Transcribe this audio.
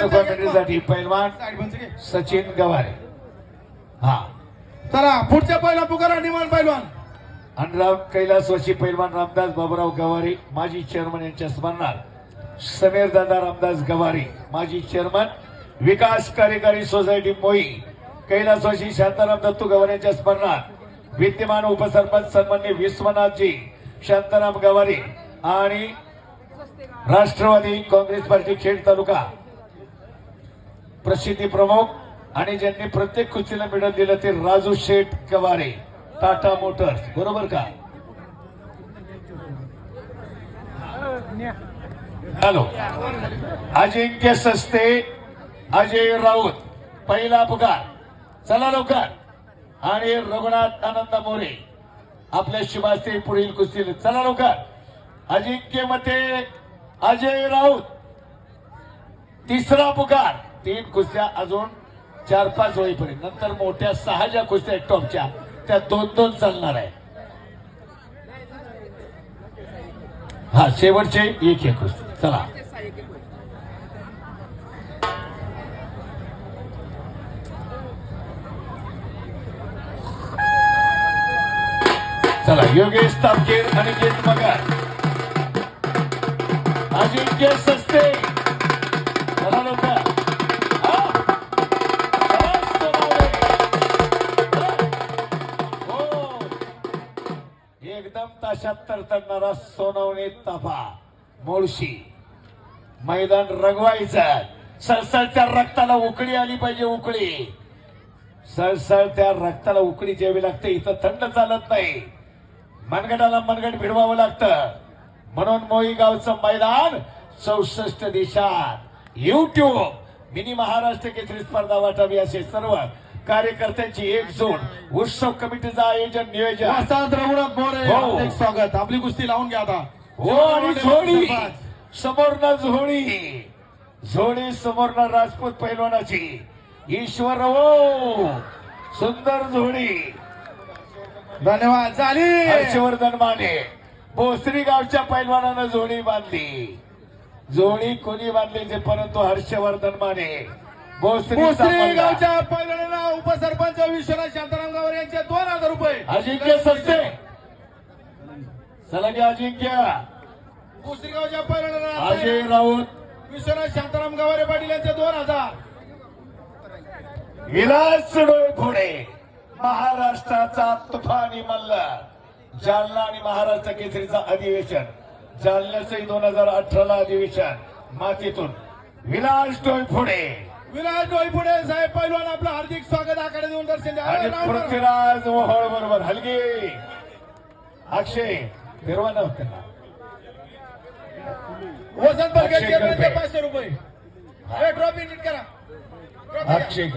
कॉमेंट्रीसाठी पैलवान सचिन गवारे. हा चला पुढच्या पहिला पुकारा निमान पैलवान अनुराग कैलासवासी पैलवान रामदास बाबूराव गवारी माजी चेअरमन यांच्या स्मरणार्थ समीर दादा रामदास गवारी माजी चेअरमन विकास कार्यकारी सोसायटी मोई कैलासवासी शांताराम दत्तू गवारी यांच्या स्मरणार्थ विद्यमान उपसरपंच सन्माननीय विश्वनाथजी शांताराम गवारी आणि राष्ट्रवादी काँग्रेस पार्टी खेड तालुका प्रसिद्धी प्रमुख आणि ज्यांनी प्रत्येक कुस्तीला मेडल दिलं ते राजू शेठ गवारे टाटा मोटर्स. बरोबर का? हॅलो. अजिंक्य सस्ते अजय राऊत पहिला पुकार. चला लवकर. आणि रघुनाथ आनंद मोरे आपल्या शुभास्ते पुढील कुस्तीला. चला लवकर. अजिंक्य मते अजय राऊत तिसरा पुकार. 3 कुस्त्या अजून 4-5 होईपर्यंत. नंतर मोठ्या 6 ज्या कुस्त्या आहेत टॉपच्या त्या 2-2 चालणार आहे. हा शेवटचे एक कुस्ती. चला चला. योगेश तापकीर आणि गेट मगर अजिंक्य सस्ते. चला लवकर. एकदम ताशात तरतडणारा सोनवणे ताफा मुळशी. मैदान रंगवायचं. सळसळ रक्ताला उकळी आली पाहिजे. उकळी सळसळ त्या रक्ताला उकळी द्यावी लागते. इथं थंड चालत नाही. मनगटाला मनगट भिडवावं लागतं. म्हणून मोई गावचं मैदान 64 देशात युट्यूब मिनी महाराष्ट्र केसरी स्पर्धा वाटावी असे सर्व कार्यकर्त्यांची एकजूट उत्सव कमिटीचं आयोजन नियोजन. रघुनाथ मोरे हार्दिक स्वागत. आपली कुस्ती लावून घ्या आता. हो आणि झोळी समोरनं झोळी समोरनं राजपूत पैलवानाची. ईश्वर हो सुंदर झोळी. धन्यवाद. झाली. हर्षवर्धन माने भोसरी गावच्या पैलवानानं जोडी बांधली. जोडी कोणी बांधली परंतु हर्षवर्धन माने भोसरी गावच्या पैलवानाला उपसरपंच विश्वनाथ शांताराम गवारे यांचे 2000 रुपये. अजिंक्य सस्ते. चला घ्या अजिंक्य. भोसरी गावच्या पैलवानाला अजय राऊत विश्वनाथ शांताराम गवारे पाटील यांचे 2000. विलास पुढे महाराष्ट्राचा तुफानी मल्ल जालना आणि महाराष्ट्र केसरीचा अधिवेशन. जालन्याचंही 2018ला अधिवेशन मातीतून विलास पुढे. विलास डोईपुढे साहेब पैलवान आपलं हार्दिक स्वागत आकडे देऊन दर्शन द्या. आणि पृथ्वीराज मोहोळ बरोबर हलगी अक्षय फिरवा नव्हतं. वसंत बलगे 500 रुपये. ट्रॉफी नीट करा. अक्षय